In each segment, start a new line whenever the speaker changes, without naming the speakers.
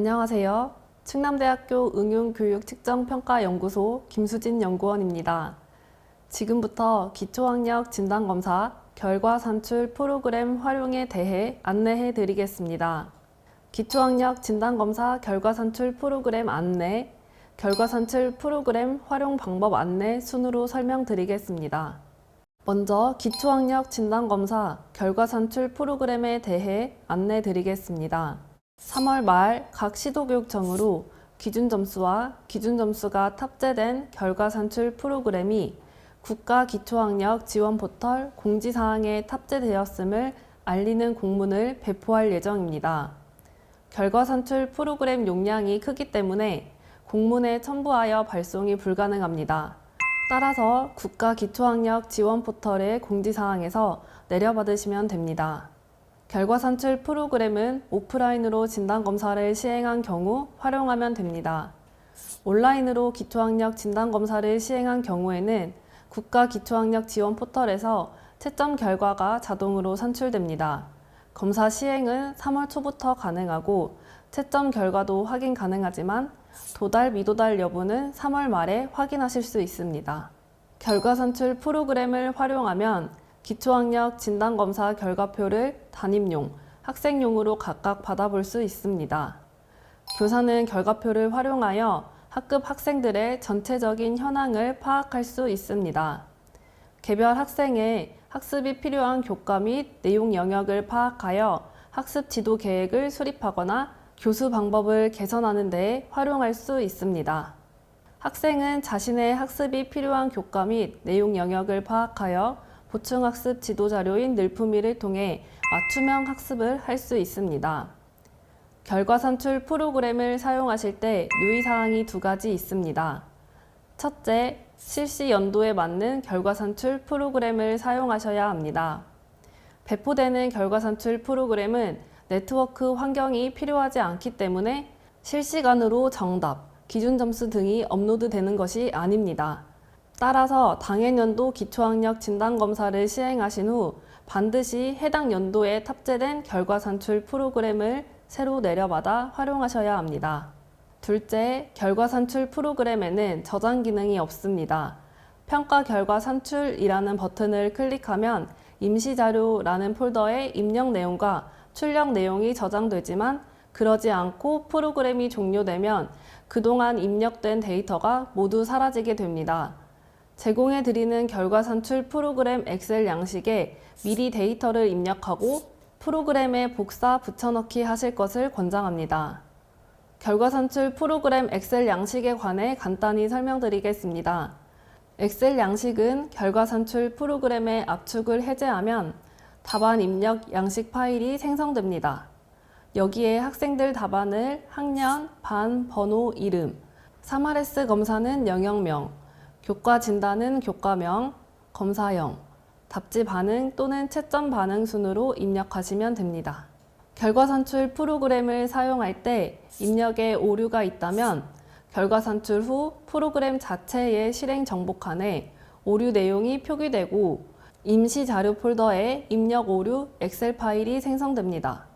안녕하세요. 충남대학교 응용교육측정평가연구소 김수진 연구원입니다. 지금부터 기초학력 진단검사 결과 산출 프로그램 활용에 대해 안내해 드리겠습니다. 기초학력 진단검사 결과 산출 프로그램 안내, 결과 산출 프로그램 활용 방법 안내 순으로 설명드리겠습니다. 먼저 기초학력 진단검사 결과 산출 프로그램에 대해 안내 드리겠습니다. 3월 말 각 시도교육청으로 기준점수와 기준점수가 탑재된 결과 산출 프로그램이 국가기초학력 지원포털 공지사항에 탑재되었음을 알리는 공문을 배포할 예정입니다. 결과 산출 프로그램 용량이 크기 때문에 공문에 첨부하여 발송이 불가능합니다. 따라서 국가기초학력 지원포털의 공지사항에서 내려받으시면 됩니다. 결과 산출 프로그램은 오프라인으로 진단검사를 시행한 경우 활용하면 됩니다. 온라인으로 기초학력 진단검사를 시행한 경우에는 국가기초학력 지원포털에서 채점 결과가 자동으로 산출됩니다. 검사 시행은 3월 초부터 가능하고 채점 결과도 확인 가능하지만 도달, 미도달 여부는 3월 말에 확인하실 수 있습니다. 결과 산출 프로그램을 활용하면 기초학력 진단검사 결과표를 담임용, 학생용으로 각각 받아볼 수 있습니다. 교사는 결과표를 활용하여 학급 학생들의 전체적인 현황을 파악할 수 있습니다. 개별 학생의 학습이 필요한 교과 및 내용 영역을 파악하여 학습 지도 계획을 수립하거나 교수 방법을 개선하는 데 활용할 수 있습니다. 학생은 자신의 학습이 필요한 교과 및 내용 영역을 파악하여 보충학습 지도자료인 늘품위를 통해 맞춤형 학습을 할 수 있습니다. 결과 산출 프로그램을 사용하실 때 유의사항이 2가지 있습니다. 첫째, 실시 연도에 맞는 결과 산출 프로그램을 사용하셔야 합니다. 배포되는 결과 산출 프로그램은 네트워크 환경이 필요하지 않기 때문에 실시간으로 정답, 기준 점수 등이 업로드되는 것이 아닙니다. 따라서 당해 연도 기초학력 진단검사를 시행하신 후 반드시 해당 연도에 탑재된 결과 산출 프로그램을 새로 내려받아 활용하셔야 합니다. 둘째, 결과 산출 프로그램에는 저장 기능이 없습니다. 평가 결과 산출이라는 버튼을 클릭하면 임시자료라는 폴더에 입력 내용과 출력 내용이 저장되지만 그러지 않고 프로그램이 종료되면 그동안 입력된 데이터가 모두 사라지게 됩니다. 제공해드리는 결과 산출 프로그램 엑셀 양식에 미리 데이터를 입력하고 프로그램에 복사 붙여넣기 하실 것을 권장합니다. 결과 산출 프로그램 엑셀 양식에 관해 간단히 설명드리겠습니다. 엑셀 양식은 결과 산출 프로그램의 압축을 해제하면 답안 입력 양식 파일이 생성됩니다. 여기에 학생들 답안을 학년, 반, 번호, 이름, 3RS 검사는 영역명, 교과 진단은 교과명, 검사형, 답지 반응 또는 채점 반응 순으로 입력하시면 됩니다. 결과 산출 프로그램을 사용할 때 입력에 오류가 있다면 결과 산출 후 프로그램 자체의 실행 정보칸에 오류 내용이 표기되고 임시 자료 폴더에 입력 오류 엑셀 파일이 생성됩니다.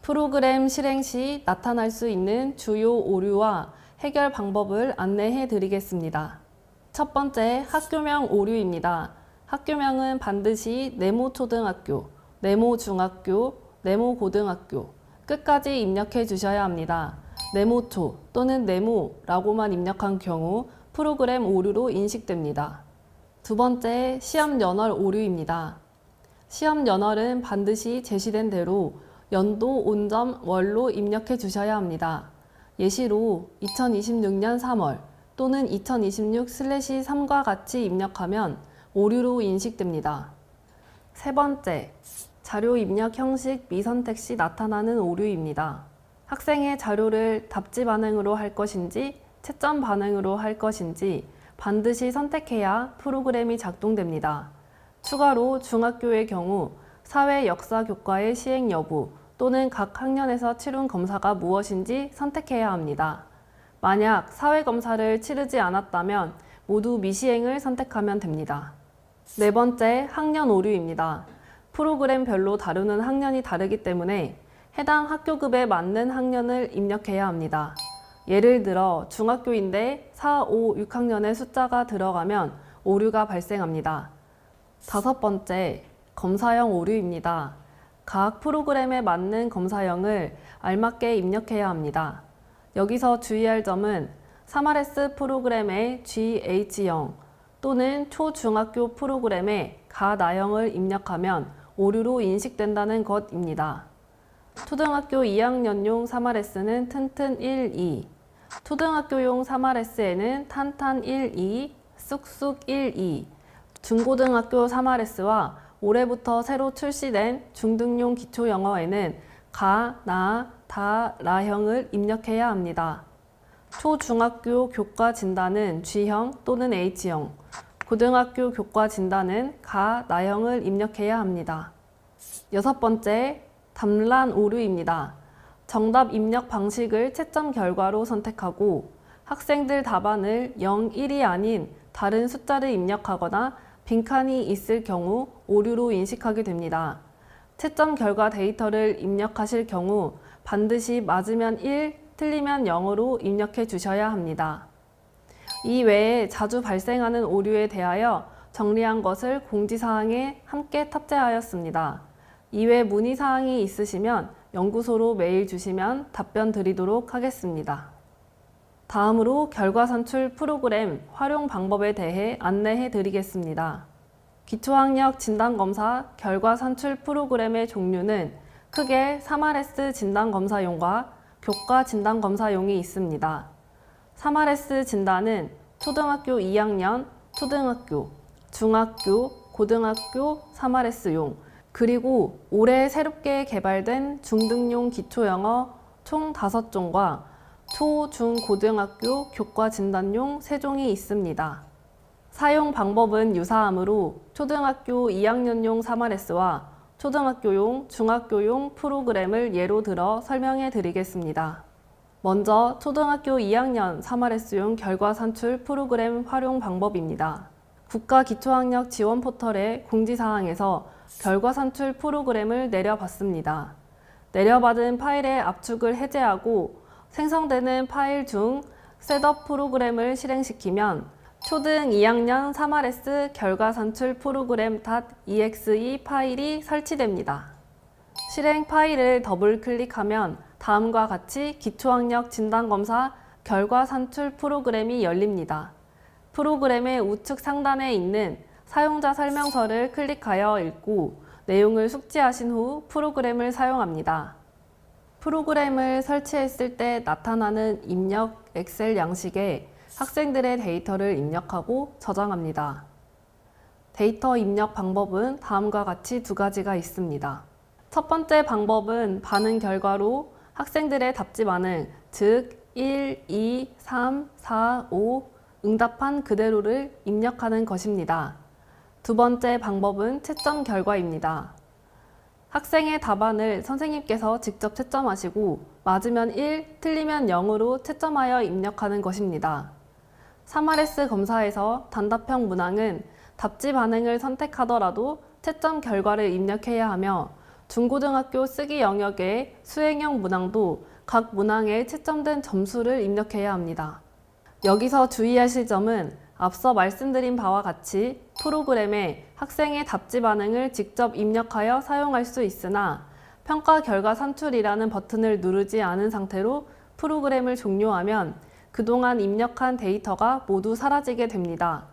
프로그램 실행 시 나타날 수 있는 주요 오류와 해결 방법을 안내해 드리겠습니다. 첫 번째, 학교명 오류입니다. 학교명은 반드시 네모초등학교, 네모중학교, 네모고등학교 끝까지 입력해 주셔야 합니다. 네모초 또는 네모라고만 입력한 경우 프로그램 오류로 인식됩니다. 두 번째, 시험 연월 오류입니다. 시험 연월은 반드시 제시된 대로 연도, 온점, 월로 입력해 주셔야 합니다. 예시로 2026년 3월 또는 2026/3과 같이 입력하면 오류로 인식됩니다. 세 번째, 자료 입력 형식 미선택 시 나타나는 오류입니다. 학생의 자료를 답지 반응으로 할 것인지 채점 반응으로 할 것인지 반드시 선택해야 프로그램이 작동됩니다. 추가로 중학교의 경우 사회 역사 교과의 시행 여부 또는 각 학년에서 치룬 검사가 무엇인지 선택해야 합니다. 만약 사회검사를 치르지 않았다면 모두 미시행을 선택하면 됩니다. 네 번째, 학년 오류입니다. 프로그램별로 다루는 학년이 다르기 때문에 해당 학교급에 맞는 학년을 입력해야 합니다. 예를 들어 중학교인데 4, 5, 6학년의 숫자가 들어가면 오류가 발생합니다. 다섯 번째, 검사형 오류입니다. 각 프로그램에 맞는 검사형을 알맞게 입력해야 합니다. 여기서 주의할 점은 3RS 프로그램의 GH형 또는 초중학교 프로그램의 가나형을 입력하면 오류로 인식된다는 것입니다. 초등학교 2학년용 3RS는 튼튼 1, 2, 초등학교용 3RS에는 탄탄 1, 2, 쑥쑥 1, 2, 중고등학교 3RS와 올해부터 새로 출시된 중등용 기초영어에는 가, 나, 다, 라형을 입력해야 합니다. 초중학교 교과 진단은 G형 또는 H형, 고등학교 교과 진단은 가, 나형을 입력해야 합니다. 여섯 번째, 답란 오류입니다. 정답 입력 방식을 채점 결과로 선택하고 학생들 답안을 0, 1이 아닌 다른 숫자를 입력하거나 빈칸이 있을 경우 오류로 인식하게 됩니다. 채점 결과 데이터를 입력하실 경우 반드시 맞으면 1, 틀리면 0으로 입력해 주셔야 합니다. 이 외에 자주 발생하는 오류에 대하여 정리한 것을 공지사항에 함께 탑재하였습니다. 이외 문의사항이 있으시면 연구소로 메일 주시면 답변 드리도록 하겠습니다. 다음으로 결과 산출 프로그램 활용 방법에 대해 안내해 드리겠습니다. 기초학력 진단검사 결과 산출 프로그램의 종류는 크게 3RS 진단검사용과 교과 진단검사용이 있습니다. 3RS 진단은 초등학교 2학년, 초등학교, 중학교, 고등학교 3RS용, 그리고 올해 새롭게 개발된 중등용 기초영어 총 5종과 초, 중, 고등학교 교과 진단용 3종이 있습니다. 사용 방법은 유사하므로 초등학교 2학년용 3RS와 초등학교용, 중학교용 프로그램을 예로 들어 설명해 드리겠습니다. 먼저 초등학교 2학년 3RS용 결과 산출 프로그램 활용 방법입니다. 국가기초학력 지원 포털의 공지사항에서 결과 산출 프로그램을 내려받습니다. 내려받은 파일의 압축을 해제하고 생성되는 파일 중 셋업 프로그램을 실행시키면 초등 2학년 3RS 결과 산출 프로그램 .exe 파일이 설치됩니다. 실행 파일을 더블 클릭하면 다음과 같이 기초학력 진단검사 결과 산출 프로그램이 열립니다. 프로그램의 우측 상단에 있는 사용자 설명서를 클릭하여 읽고 내용을 숙지하신 후 프로그램을 사용합니다. 프로그램을 설치했을 때 나타나는 입력 엑셀 양식에 학생들의 데이터를 입력하고 저장합니다. 데이터 입력 방법은 다음과 같이 두 가지가 있습니다. 첫 번째 방법은 반응 결과로 학생들의 답지 반응, 즉 1, 2, 3, 4, 5 응답한 그대로를 입력하는 것입니다. 두 번째 방법은 채점 결과입니다. 학생의 답안을 선생님께서 직접 채점하시고 맞으면 1, 틀리면 0으로 채점하여 입력하는 것입니다. 3RS 검사에서 단답형 문항은 답지 반응을 선택하더라도 채점 결과를 입력해야 하며 중고등학교 쓰기 영역의 수행형 문항도 각 문항에 채점된 점수를 입력해야 합니다. 여기서 주의하실 점은 앞서 말씀드린 바와 같이 프로그램에 학생의 답지 반응을 직접 입력하여 사용할 수 있으나 평가 결과 산출이라는 버튼을 누르지 않은 상태로 프로그램을 종료하면 그동안 입력한 데이터가 모두 사라지게 됩니다.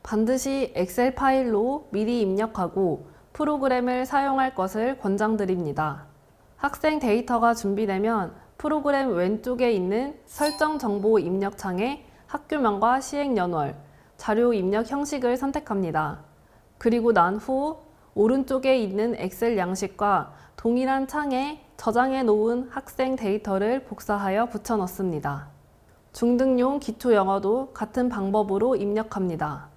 반드시 엑셀 파일로 미리 입력하고 프로그램을 사용할 것을 권장드립니다. 학생 데이터가 준비되면 프로그램 왼쪽에 있는 설정 정보 입력 창에 학교명과 시행연월, 자료 입력 형식을 선택합니다. 그리고 난 후 오른쪽에 있는 엑셀 양식과 동일한 창에 저장해 놓은 학생 데이터를 복사하여 붙여 넣습니다. 중등용 기초영어도 같은 방법으로 입력합니다.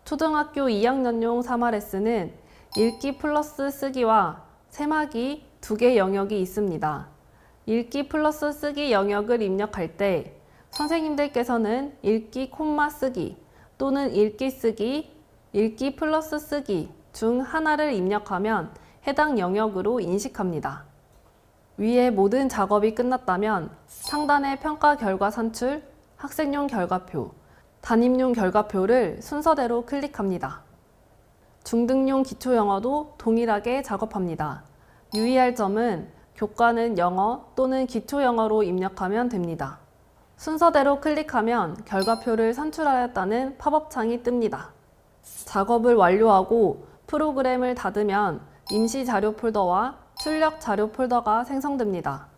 초등학교 2학년용 3RS는 읽기 플러스 쓰기와 세마기 2개 영역이 있습니다. 읽기 플러스 쓰기 영역을 입력할 때 선생님들께서는 읽기 콤마 쓰기 또는 읽기 쓰기, 읽기 플러스 쓰기 중 하나를 입력하면 해당 영역으로 인식합니다. 위의 모든 작업이 끝났다면 상단의 평가 결과 산출, 학생용 결과표, 담임용 결과표를 순서대로 클릭합니다. 중등용 기초영어도 동일하게 작업합니다. 유의할 점은 교과는 영어 또는 기초영어로 입력하면 됩니다. 순서대로 클릭하면 결과표를 산출하였다는 팝업 창이 뜹니다. 작업을 완료하고 프로그램을 닫으면 임시 자료 폴더와 출력 자료 폴더가 생성됩니다.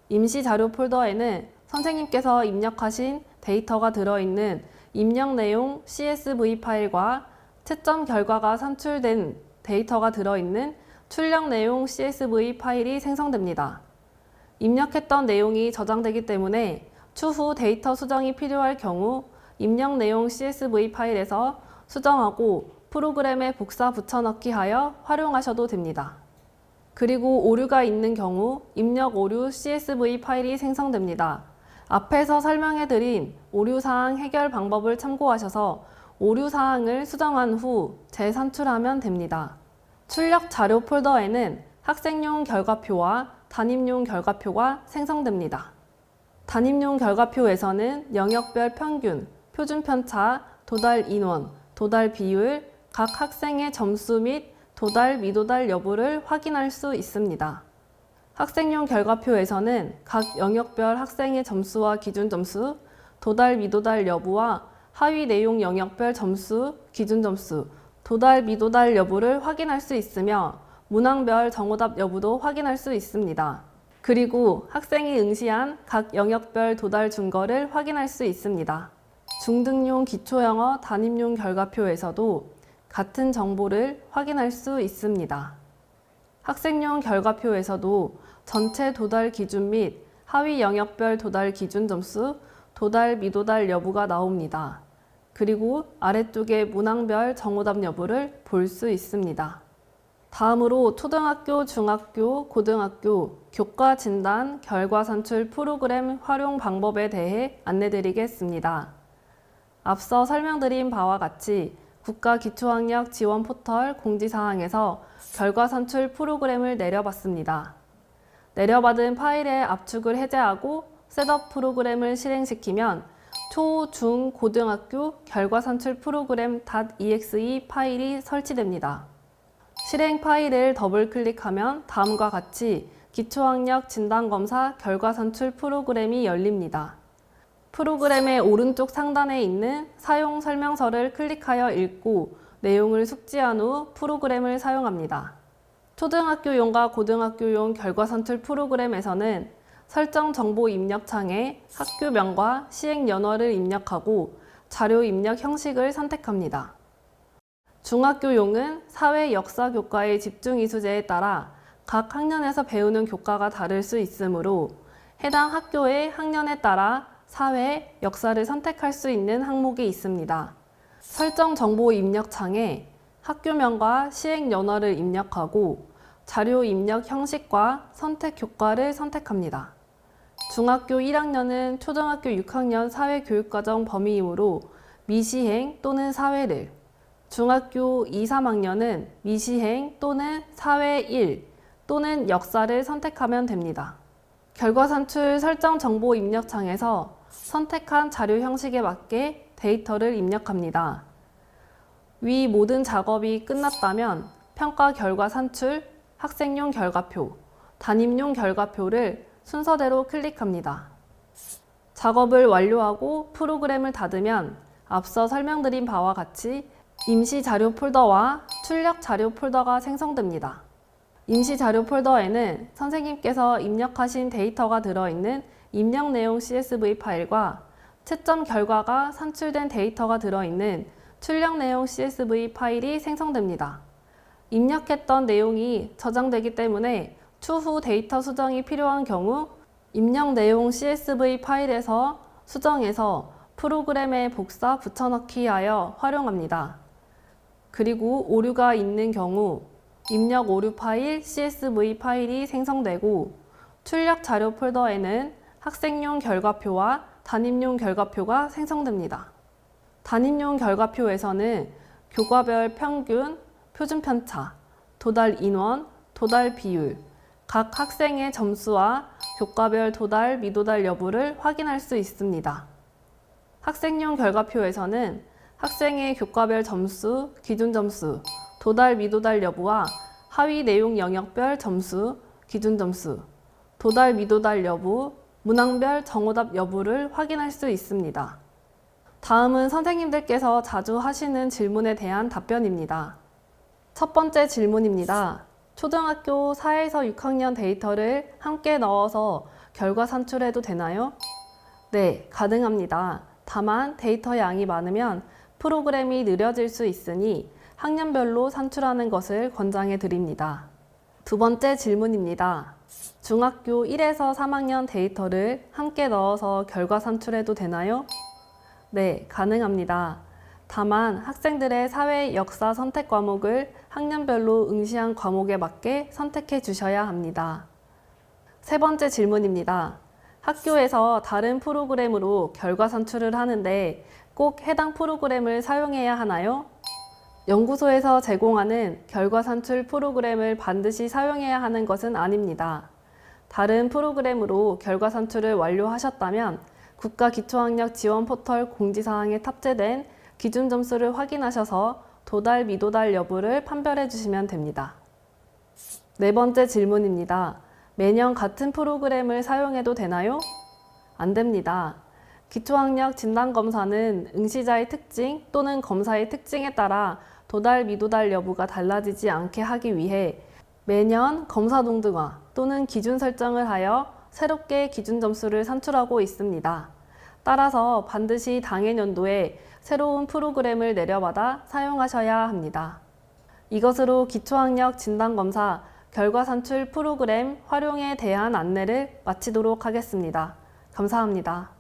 임시 자료 폴더에는 선생님께서 입력하신 데이터가 들어있는 입력 내용 CSV 파일과 채점 결과가 산출된 데이터가 들어있는 출력 내용 CSV 파일이 생성됩니다. 입력했던 내용이 저장되기 때문에 추후 데이터 수정이 필요할 경우 입력 내용 CSV 파일에서 수정하고 프로그램에 복사 붙여넣기 하여 활용하셔도 됩니다. 그리고 오류가 있는 경우 입력 오류 CSV 파일이 생성됩니다. 앞에서 설명해드린 오류사항 해결 방법을 참고하셔서 오류사항을 수정한 후 재산출하면 됩니다. 출력 자료 폴더에는 학생용 결과표와 담임용 결과표가 생성됩니다. 담임용 결과표에서는 영역별 평균, 표준 편차, 도달 인원, 도달 비율, 각 학생의 점수 및 도달, 미도달 여부를 확인할 수 있습니다. 학생용 결과표에서는 각 영역별 학생의 점수와 기준 점수, 도달, 미도달 여부와 하위 내용 영역별 점수, 기준 점수, 도달, 미도달 여부를 확인할 수 있으며 문항별 정오답 여부도 확인할 수 있습니다. 그리고 학생이 응시한 각 영역별 도달 증거를 확인할 수 있습니다. 중등용 기초영어 담임용 결과표에서도 같은 정보를 확인할 수 있습니다. 학생용 결과표에서도 전체 도달 기준 및 하위 영역별 도달 기준 점수, 도달, 미도달 여부가 나옵니다. 그리고 아래쪽에 문항별 정오답 여부를 볼 수 있습니다. 다음으로 초등학교, 중학교, 고등학교 교과 진단, 결과 산출 프로그램 활용 방법에 대해 안내드리겠습니다. 앞서 설명드린 바와 같이 국가기초학력 지원 포털 공지사항에서 결과 산출 프로그램을 내려받습니다. 내려받은 파일의 압축을 해제하고 셋업 프로그램을 실행시키면 초, 중, 고등학교 결과 산출 프로그램 .exe 파일이 설치됩니다. 실행 파일을 더블 클릭하면 다음과 같이 기초학력 진단검사 결과 산출 프로그램이 열립니다. 프로그램의 오른쪽 상단에 있는 사용 설명서를 클릭하여 읽고 내용을 숙지한 후 프로그램을 사용합니다. 초등학교용과 고등학교용 결과 산출 프로그램에서는 설정 정보 입력 창에 학교명과 시행연월을 입력하고 자료 입력 형식을 선택합니다. 중학교용은 사회 역사 교과의 집중 이수제에 따라 각 학년에서 배우는 교과가 다를 수 있으므로 해당 학교의 학년에 따라 사회, 역사를 선택할 수 있는 항목이 있습니다. 설정 정보 입력 창에 학교명과 시행연월을 입력하고 자료 입력 형식과 선택 교과를 선택합니다. 중학교 1학년은 초등학교 6학년 사회교육과정 범위이므로 미시행 또는 사회를, 중학교 2, 3학년은 미시행 또는 사회 1 또는 역사를 선택하면 됩니다. 결과 산출 설정 정보 입력 창에서 선택한 자료 형식에 맞게 데이터를 입력합니다. 위 모든 작업이 끝났다면 평가 결과 산출, 학생용 결과표, 담임용 결과표를 순서대로 클릭합니다. 작업을 완료하고 프로그램을 닫으면 앞서 설명드린 바와 같이 임시 자료 폴더와 출력 자료 폴더가 생성됩니다. 임시 자료 폴더에는 선생님께서 입력하신 데이터가 들어있는 입력 내용 CSV 파일과 채점 결과가 산출된 데이터가 들어있는 출력 내용 CSV 파일이 생성됩니다. 입력했던 내용이 저장되기 때문에 추후 데이터 수정이 필요한 경우 입력 내용 CSV 파일에서 수정해서 프로그램에 복사 붙여넣기 하여 활용합니다. 그리고 오류가 있는 경우 입력 오류 파일 CSV 파일이 생성되고 출력 자료 폴더에는 학생용 결과표와 담임용 결과표가 생성됩니다. 담임용 결과표에서는 교과별 평균, 표준 편차, 도달 인원, 도달 비율, 각 학생의 점수와 교과별 도달, 미도달 여부를 확인할 수 있습니다. 학생용 결과표에서는 학생의 교과별 점수, 기준 점수, 도달, 미도달 여부와 하위 내용 영역별 점수, 기준 점수, 도달, 미도달 여부, 문항별 정오답 여부를 확인할 수 있습니다. 다음은 선생님들께서 자주 하시는 질문에 대한 답변입니다. 첫 번째 질문입니다. 초등학교 4에서 6학년 데이터를 함께 넣어서 결과 산출해도 되나요? 네, 가능합니다. 다만 데이터 양이 많으면 프로그램이 느려질 수 있으니 학년별로 산출하는 것을 권장해 드립니다. 두 번째 질문입니다. 중학교 1에서 3학년 데이터를 함께 넣어서 결과 산출해도 되나요? 네, 가능합니다. 다만 학생들의 사회 역사 선택 과목을 학년별로 응시한 과목에 맞게 선택해 주셔야 합니다. 세 번째 질문입니다. 학교에서 다른 프로그램으로 결과 산출을 하는데 꼭 해당 프로그램을 사용해야 하나요? 연구소에서 제공하는 결과 산출 프로그램을 반드시 사용해야 하는 것은 아닙니다. 다른 프로그램으로 결과 산출을 완료하셨다면 국가기초학력 지원 포털 공지사항에 탑재된 기준 점수를 확인하셔서 도달, 미도달 여부를 판별해 주시면 됩니다. 네 번째 질문입니다. 매년 같은 프로그램을 사용해도 되나요? 안 됩니다. 기초학력 진단검사는 응시자의 특징 또는 검사의 특징에 따라 도달, 미도달 여부가 달라지지 않게 하기 위해 매년 검사 동등화 또는 기준 설정을 하여 새롭게 기준 점수를 산출하고 있습니다. 따라서 반드시 당해년도에 새로운 프로그램을 내려받아 사용하셔야 합니다. 이것으로 기초학력 진단검사 결과 산출 프로그램 활용에 대한 안내를 마치도록 하겠습니다. 감사합니다.